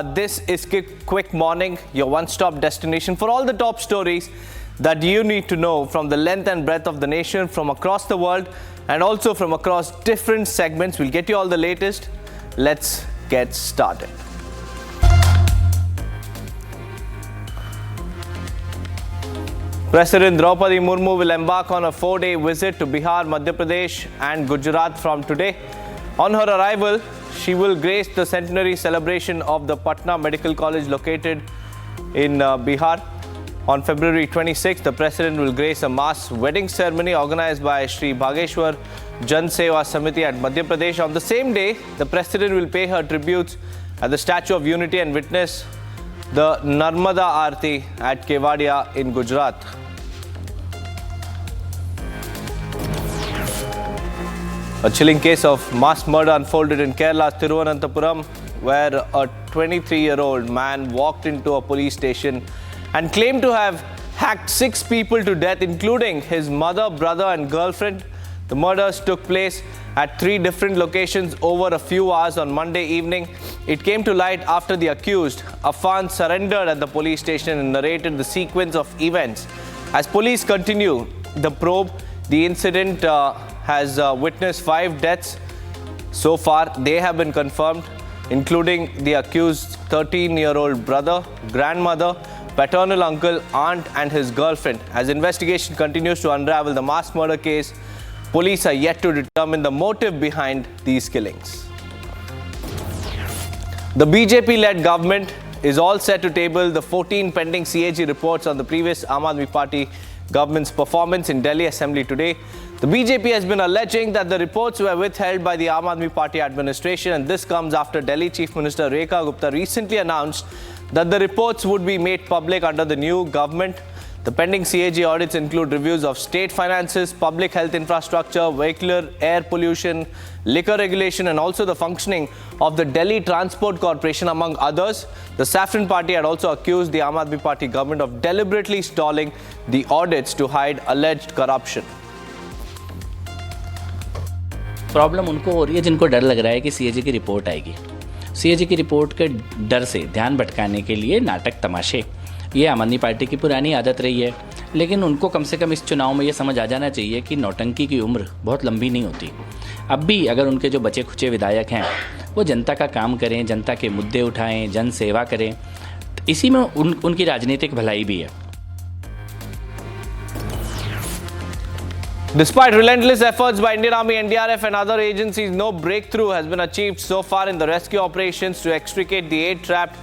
This is Quick Morning, your one-stop destination for all the top stories that you need to know from the length and breadth of the nation, from across the world, and also from across different segments. We'll get you all the latest. Let's get started. President Draupadi Murmu will embark on a 4-day visit to Bihar, Madhya Pradesh and Gujarat from today. On her arrival, she will grace the centenary celebration of the Patna Medical College located in Bihar. On February 26, the President will grace a mass wedding ceremony organized by Sri Bhageshwar Jan Seva Samiti at Madhya Pradesh. On the same day, the President will pay her tributes at the Statue of Unity and witness the Narmada Aarti at Kevadia in Gujarat. A chilling case of mass murder unfolded in Kerala's Thiruvananthapuram, where a 23-year-old man walked into a police station and claimed to have hacked 6 people to death, including his mother, brother and girlfriend. The murders took place at 3 different locations over a few hours on Monday evening. It came to light after the accused, Afan, surrendered at the police station and narrated the sequence of events. As police continue the probe, the incident has witnessed 5 deaths so far. They have been confirmed, including the accused's 13-year-old brother, grandmother, paternal uncle, aunt and his girlfriend. As investigation continues to unravel the mass murder case, police are yet to determine the motive behind these killings. The BJP-led government is all set to table the 14 pending CAG reports on the previous Aam Aadmi Party government's performance in Delhi Assembly today. The BJP has been alleging that the reports were withheld by the Aam Aadmi Party administration, and this comes after Delhi Chief Minister Rekha Gupta recently announced that the reports would be made public under the new government. The pending CAG audits include reviews of state finances, public health infrastructure, vehicular air pollution, liquor regulation and also the functioning of the Delhi Transport Corporation, among others. The Saffron Party had also accused the Aam Aadmi Party government of deliberately stalling the audits to hide alleged corruption. Problem उनको हो रही है जिनको डर लग रहा है कि सीएजी की रिपोर्ट आएगी। सीएजी की रिपोर्ट के डर से ध्यान भटकाने के लिए नाटक तमाशे, ये आम आदमी पार्टी की पुरानी आदत रही है। लेकिन उनको कम से कम इस चुनाव में ये समझ आ जाना चाहिए कि नौटंकी की उम्र बहुत लंबी नहीं होती। अब भी अगर उनके जो बचे खुचे विधायक हैं वो जनता का काम करें, जनता के मुद्दे उठाएं, जन सेवा करें, इसी में उनकी राजनीतिक भलाई भी है। Despite relentless efforts by Indian Army, NDRF and other agencies, no breakthrough has been achieved so far in the rescue operations to extricate the 8 trapped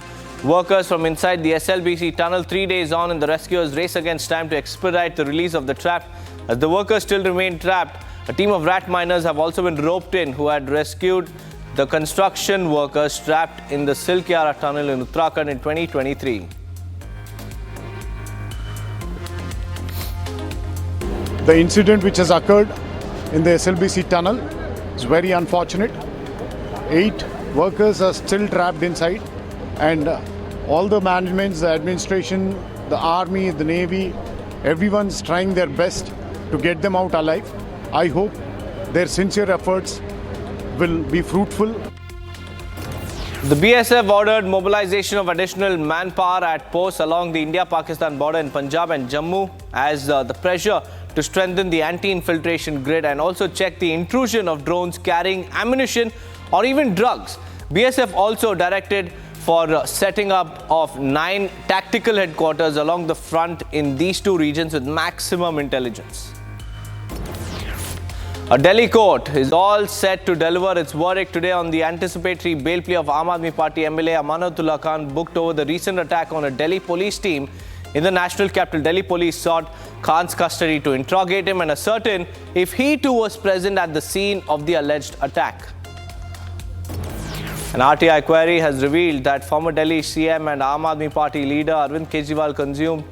workers from inside the SLBC tunnel. 3 days on, and the rescuers race against time to expedite the release of the trapped. As the workers still remain trapped, a team of rat miners have also been roped in who had rescued the construction workers trapped in the Silkyara tunnel in Uttarakhand in 2023. The incident which has occurred in the SLBC tunnel is very unfortunate. 8 workers are still trapped inside, and all the managements, the administration, the army, the navy, everyone's trying their best to get them out alive. I hope their sincere efforts will be fruitful. The BSF ordered mobilization of additional manpower at posts along the India-Pakistan border in Punjab and Jammu as the pressure to strengthen the anti-infiltration grid and also check the intrusion of drones carrying ammunition or even drugs. BSF also directed for setting up of 9 tactical headquarters along the front in these 2 regions with maximum intelligence. A Delhi court is all set to deliver its verdict today on the anticipatory bail plea of Aam Aadmi Party MLA Amanatullah Khan, booked over the recent attack on a Delhi police team in the national capital. Delhi police sought Khan's custody to interrogate him and ascertain if he too was present at the scene of the alleged attack. An RTI query has revealed that former Delhi CM and Aam Aadmi Party leader Arvind Kejriwal consumed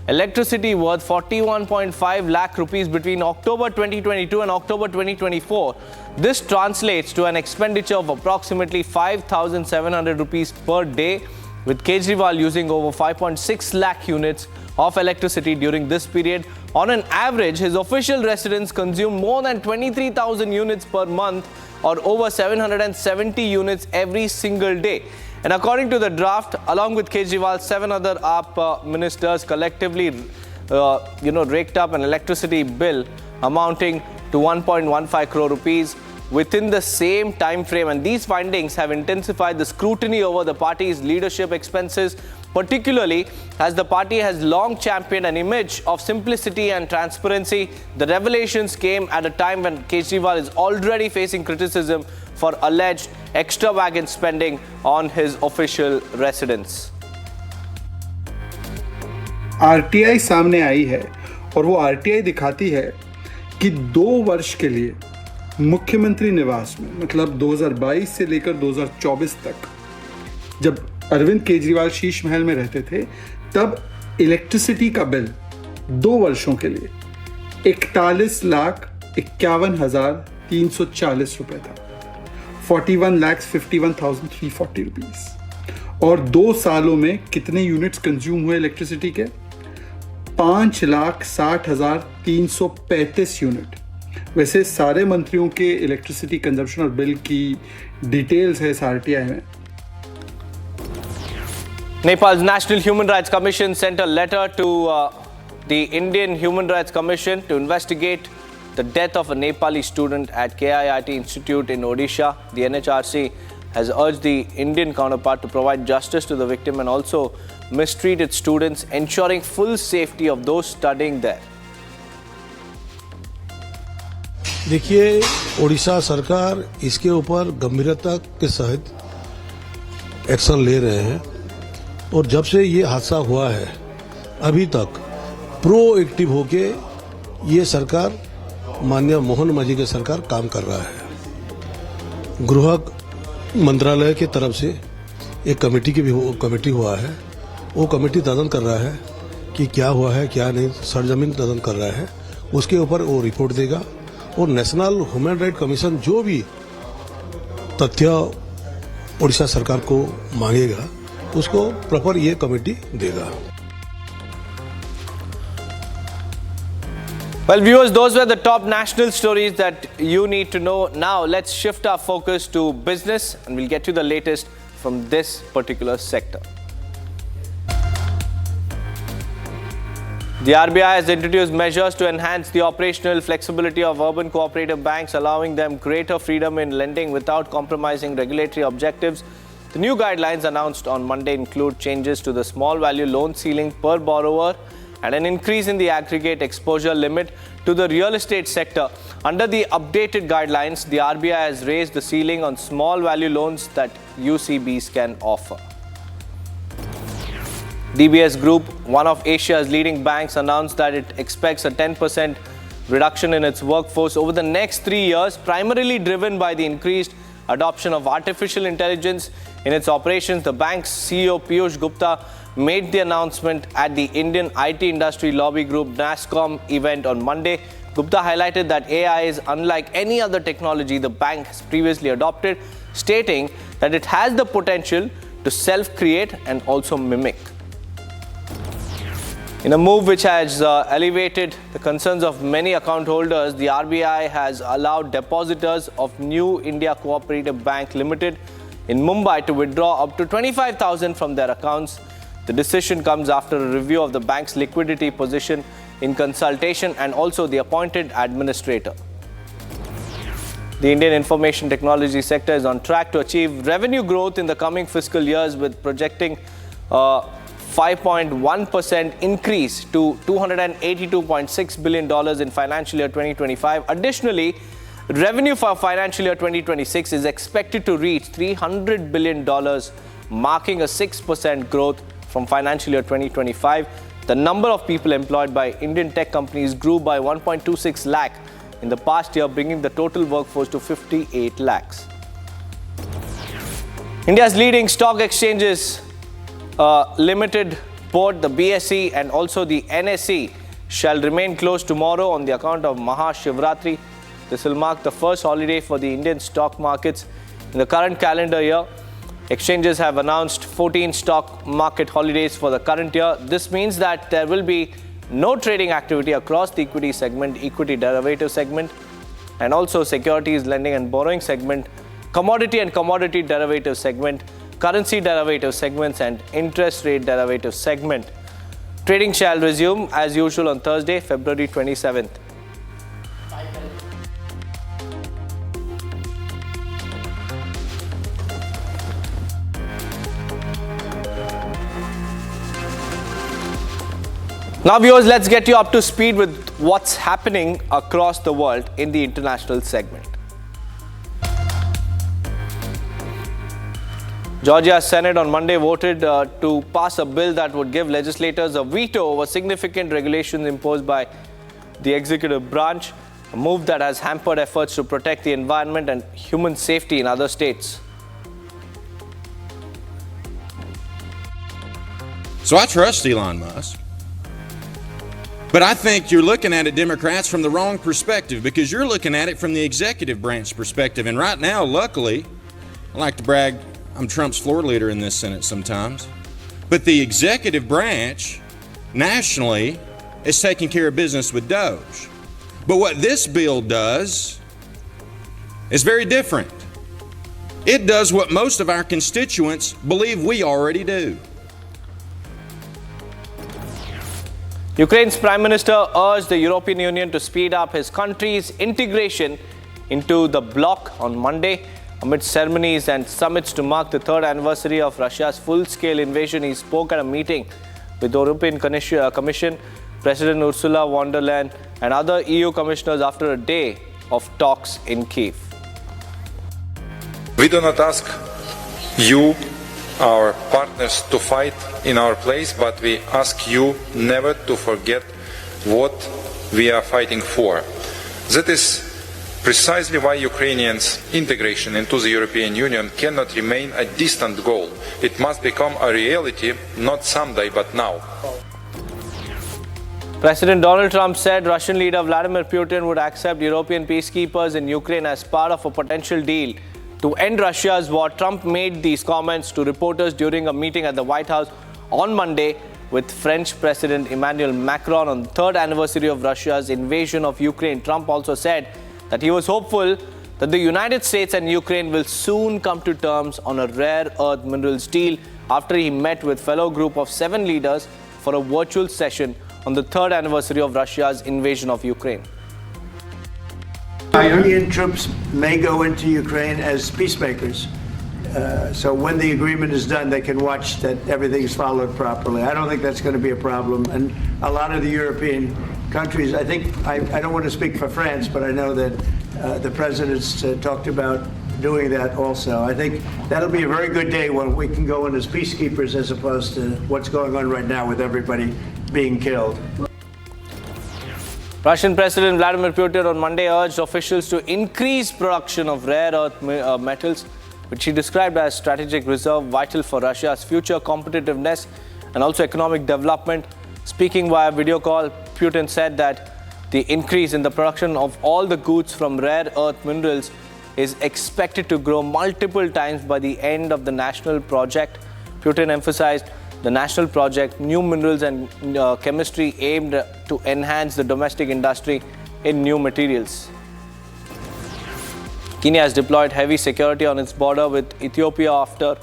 electricity worth 41.5 lakh rupees between October 2022 and October 2024. This translates to an expenditure of approximately 5,700 rupees per day, with Kejriwal using over 5.6 lakh units of electricity during this period. On an average, his official residence consumed more than 23,000 units per month, or over 770 units every single day. And according to the draft, along with Kejriwal, 7 other AAP ministers collectively raked up an electricity bill amounting to 1.15 crore rupees within the same time frame. And these findings have intensified the scrutiny over the party's leadership expenses, particularly as the party has long championed an image of simplicity and transparency. The revelations came at a time when Kejriwal is already facing criticism for alleged extravagant spending on his official residence. RTI सामने आई है और वो RTI दिखाती है कि 2 वर्ष के लिए मुख्यमंत्री निवास में, मतलब 2022 से लेकर 2024 तक, जब अरविंद केजरीवाल शीशमहल में रहते थे, तब इलेक्ट्रिसिटी का बिल 2 वर्षों के लिए 41,51,340 रुपए था, 41,51,340 रुपीस। और 2 सालों में कितने यूनिट्स कंज्यूम हुए इलेक्ट्रिसिटी के? 5,60,335 यूनिट। वैसे सारे मंत्रियों के इलेक्ट्रिसिटी कंजप्शन और बिल की डिटेल्स है इस आरटीआई में। Nepal's National Human Rights Commission sent a letter to the Indian Human Rights Commission to investigate the death of a Nepali student at KIIT Institute in Odisha. The NHRC has urged the Indian counterpart to provide justice to the victim and also mistreat its students, ensuring full safety of those studying there. देखिए, ओडिशा सरकार इसके ऊपर गंभीरता के सहित action ले रहे हैं और जब से ये हादसा हुआ है अभी तक प्रोएक्टिव होके ये सरकार, माननीय मोहन मांझी की सरकार काम कर रहा है। गृह मंत्रालय की तरफ से एक कमेटी हुआ है, वो कमेटी तदन कर रहा है कि क्या हुआ है क्या नहीं, सरजमीन तदन कर रहा है, उसके ऊपर वो रिपोर्ट देगा और नेशनल ह्यूमन राइट कमीशन जो भी तथ्य ओडिशा सरकार को मांगेगा उसको प्रॉपर ये कमेटी देगा। Well, viewers, those were the top national stories that you need to know. Now, let's shift our focus to business and we'll get you the latest from this particular sector. The RBI has introduced measures to enhance the operational flexibility of urban cooperative banks, allowing them greater freedom in lending without compromising regulatory objectives. The new guidelines announced on Monday include changes to the small value loan ceiling per borrower and an increase in the aggregate exposure limit to the real estate sector. Under the updated guidelines, the RBI has raised the ceiling on small value loans that UCBs can offer. DBS Group, one of Asia's leading banks, announced that it expects a 10% reduction in its workforce over the next 3 years, primarily driven by the increased adoption of artificial intelligence in its operations. The bank's CEO Piyush Gupta made the announcement at the Indian IT Industry Lobby Group NASSCOM event on Monday. Gupta highlighted that AI is unlike any other technology the bank has previously adopted, stating that it has the potential to self-create and also mimic. In a move which has elevated the concerns of many account holders, the RBI has allowed depositors of New India Cooperative Bank Limited in Mumbai to withdraw up to 25,000 from their accounts. The decision comes after a review of the bank's liquidity position in consultation and also the appointed administrator. The Indian information technology sector is on track to achieve revenue growth in the coming fiscal years, with projecting 5.1% increase to $282.6 billion in financial year 2025. Additionally, revenue for financial year 2026 is expected to reach $300 billion, marking a 6% growth from financial year 2025. The number of people employed by Indian tech companies grew by 1.26 lakh in the past year, bringing the total workforce to 58 lakhs. India's leading stock exchanges limited board, the BSE and also the NSE, shall remain closed tomorrow on the account of Mahashivratri. This will mark the first holiday for the Indian stock markets in the current calendar year. Exchanges have announced 14 stock market holidays for the current year. This means that there will be no trading activity across the equity segment, equity derivative segment, and also securities lending and borrowing segment, commodity and commodity derivative segment, currency derivative segments and interest rate derivative segment. Trading shall resume as usual on Thursday, February 27th. Now viewers, let's get you up to speed with what's happening across the world in the international segment. Georgia's Senate on Monday voted to pass a bill that would give legislators a veto over significant regulations imposed by the executive branch, a move that has hampered efforts to protect the environment and human safety in other states. So I trust Elon Musk. But I think you're looking at it, Democrats, from the wrong perspective, because you're looking at it from the executive branch perspective. And right now, luckily, I like to brag, I'm Trump's floor leader in this Senate sometimes. But the executive branch, nationally, is taking care of business with Doge. But what this bill does is very different. It does what most of our constituents believe we already do. Ukraine's Prime Minister urged the European Union to speed up his country's integration into the bloc on Monday. Amid ceremonies and summits to mark the third anniversary of Russia's full-scale invasion, he spoke at a meeting with the European Commission, President Ursula von der Leyen and other EU commissioners after a day of talks in Kyiv. We do not ask you, our partners, to fight in our place, but we ask you never to forget what we are fighting for. That is precisely why Ukrainians' integration into the European Union cannot remain a distant goal. It must become a reality, not someday, but now. President Donald Trump said Russian leader Vladimir Putin would accept European peacekeepers in Ukraine as part of a potential deal to end Russia's war. Trump made these comments to reporters during a meeting at the White House on Monday with French President Emmanuel Macron on the third anniversary of Russia's invasion of Ukraine. Trump also said that he was hopeful that the United States and Ukraine will soon come to terms on a rare earth minerals deal after he met with fellow group of 7 leaders for a virtual session on the third anniversary of Russia's invasion of Ukraine. European troops may go into Ukraine as peacemakers. So when the agreement is done, they can watch that everything's followed properly. I don't think that's going to be a problem. And a lot of the European countries, I think, I don't want to speak for France, but I know that the president's talked about doing that also. I think that'll be a very good day when we can go in as peacekeepers as opposed to what's going on right now with everybody being killed. Russian President Vladimir Putin on Monday urged officials to increase production of rare earth metals, which he described as strategic reserve vital for Russia's future competitiveness and also economic development. Speaking via video call, Putin said that the increase in the production of all the goods from rare earth minerals is expected to grow multiple times by the end of the national project. Putin emphasized the national project, new minerals and chemistry aimed to enhance the domestic industry in new materials. Kenya has deployed heavy security on its border with Ethiopia after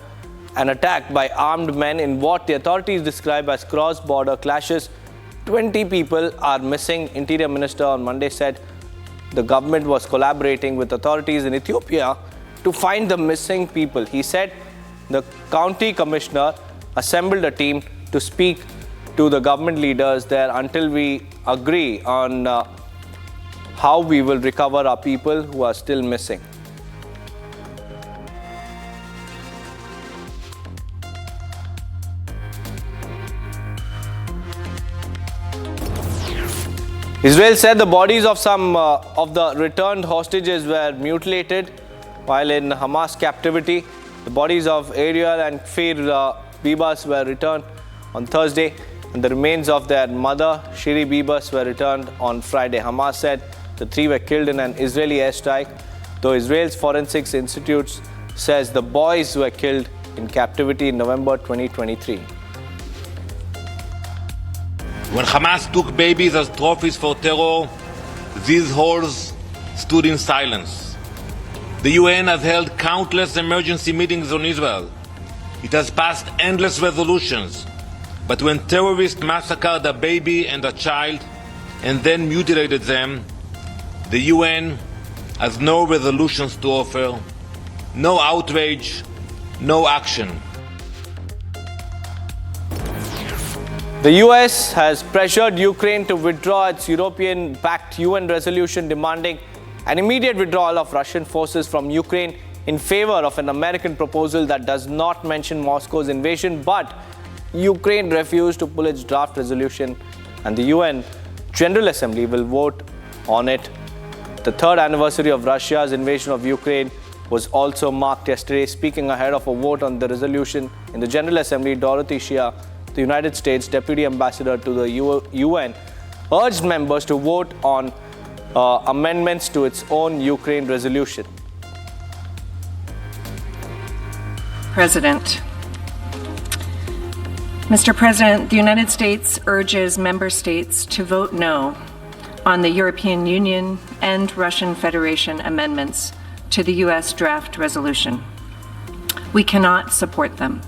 an attack by armed men in what the authorities describe as cross-border clashes. 20 people are missing. Interior Minister on Monday said the government was collaborating with authorities in Ethiopia to find the missing people. He said the county commissioner assembled a team to speak to the government leaders there until we agree on how we will recover our people who are still missing. Israel said the bodies of some of the returned hostages were mutilated while in Hamas captivity. The bodies of Ariel and Kfir Bibas were returned on Thursday, and the remains of their mother, Shiri Bibas, were returned on Friday. Hamas said the 3 were killed in an Israeli airstrike, though Israel's Forensics Institute says the boys were killed in captivity in November 2023. When Hamas took babies as trophies for terror, these halls stood in silence. The UN has held countless emergency meetings on Israel. It has passed endless resolutions. But when terrorists massacred a baby and a child and then mutilated them, the UN has no resolutions to offer, no outrage, no action. The US has pressured Ukraine to withdraw its European-backed UN resolution demanding an immediate withdrawal of Russian forces from Ukraine in favor of an American proposal that does not mention Moscow's invasion, but Ukraine refused to pull its draft resolution, and the UN General Assembly will vote on it. The third anniversary of Russia's invasion of Ukraine was also marked yesterday. Speaking ahead of a vote on the resolution in the General Assembly, Dorothy Shea, the United States Deputy Ambassador to the UN, urged members to vote on amendments to its own Ukraine resolution. President. Mr. President, the United States urges member states to vote no on the European Union and Russian Federation amendments to the U.S. draft resolution. We cannot support them.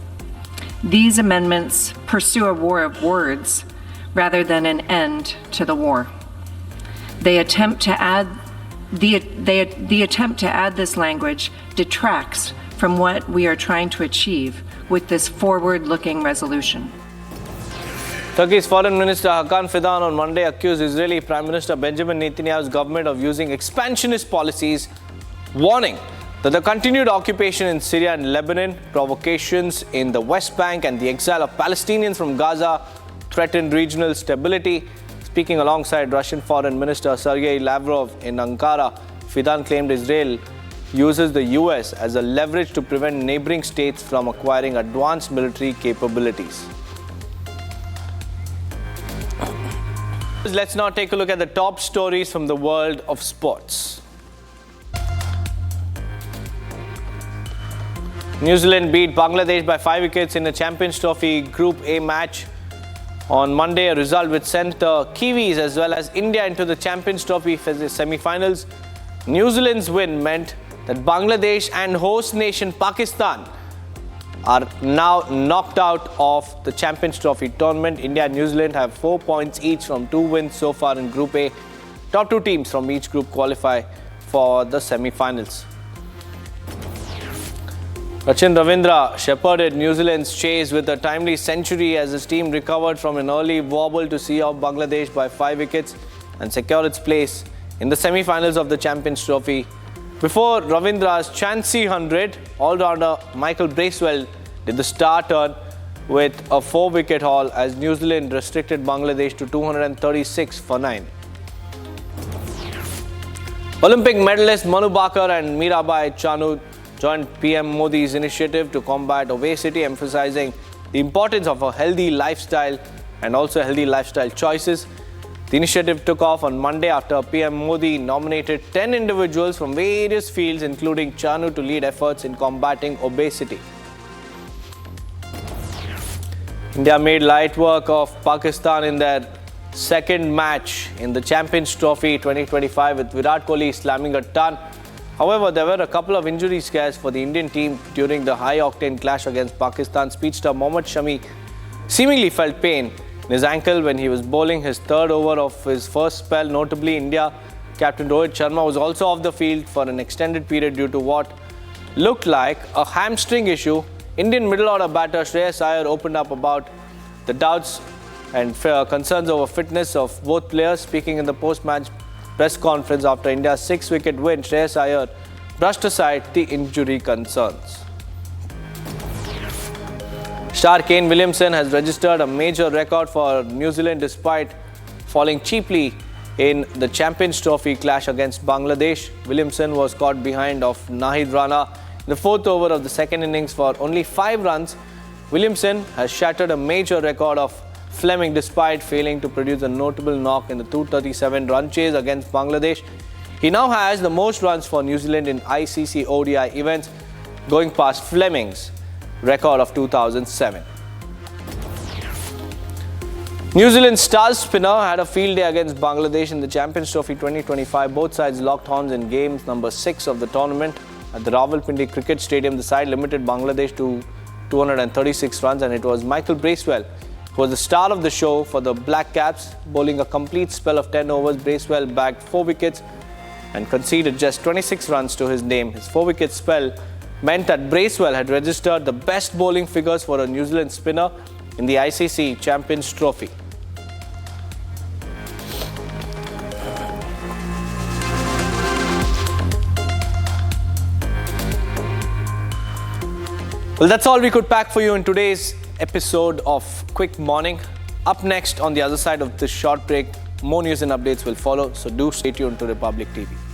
These amendments pursue a war of words rather than an end to the war. The attempt to add this language detracts from what we are trying to achieve with this forward-looking resolution. Turkey's Foreign Minister Hakan Fidan on Monday accused Israeli Prime Minister Benjamin Netanyahu's government of using expansionist policies, warning that the continued occupation in Syria and Lebanon, provocations in the West Bank and the exile of Palestinians from Gaza threaten regional stability. Speaking alongside Russian Foreign Minister Sergei Lavrov in Ankara, Fidan claimed Israel uses the US as a leverage to prevent neighboring states from acquiring advanced military capabilities. Let's now take a look at the top stories from the world of sports. New Zealand beat Bangladesh by 5 wickets in a Champions Trophy Group A match on Monday, a result which sent the Kiwis as well as India into the Champions Trophy semi-finals. New Zealand's win meant that Bangladesh and host nation Pakistan are now knocked out of the Champions Trophy tournament. India and New Zealand have 4 points each from 2 wins so far in Group A. Top 2 teams from each group qualify for the semi-finals. Sachin Ravindra shepherded New Zealand's chase with a timely century as his team recovered from an early wobble to see off Bangladesh by 5 wickets and secure its place in the semi-finals of the Champions Trophy. Before Ravindra's chancy 100, all-rounder Michael Bracewell did the star turn with a 4-wicket haul as New Zealand restricted Bangladesh to 236 for 9. Olympic medalist Manu Bakar and Mirabai Chanu joined PM Modi's initiative to combat obesity, emphasizing the importance of a healthy lifestyle and also healthy lifestyle choices. The initiative took off on Monday after PM Modi nominated 10 individuals from various fields, including Chanu, to lead efforts in combating obesity. India made light work of Pakistan in their second match in the Champions Trophy 2025 with Virat Kohli slamming a ton. However, there were a couple of injury scares for the Indian team during the high-octane clash against Pakistan. Speedster Mohammad Shami seemingly felt pain in his ankle when he was bowling his third over of his first spell. Notably, India captain Rohit Sharma was also off the field for an extended period due to what looked like a hamstring issue. Indian middle order batter Shreyas Iyer opened up about the doubts and concerns over fitness of both players. Speaking in the post-match press conference after India's 6-wicket win, Shreyas Iyer brushed aside the injury concerns. Star Kane Williamson has registered a major record for New Zealand despite falling cheaply in the Champions Trophy clash against Bangladesh. Williamson was caught behind of Nahid Rana in the 4th over of the second innings for only 5 runs. Williamson has shattered a major record of Fleming despite failing to produce a notable knock in the 237-run chase against Bangladesh. He now has the most runs for New Zealand in ICC ODI events, going past Fleming's record of 2007. New Zealand's star spinner had a field day against Bangladesh in the Champions Trophy 2025. Both sides locked horns in games number 6 of the tournament. At the Rawalpindi Cricket Stadium, the side limited Bangladesh to 236 runs, and it was Michael Bracewell who was the star of the show for the Black Caps, bowling a complete spell of 10 overs. Bracewell bagged 4 wickets and conceded just 26 runs to his name. His 4-wicket spell meant that Bracewell had registered the best bowling figures for a New Zealand spinner in the ICC Champions Trophy. Well, that's all we could pack for you in today's episode of Quick Morning. Up next, on the other side of this short break, more news and updates will follow, so do stay tuned to Republic TV.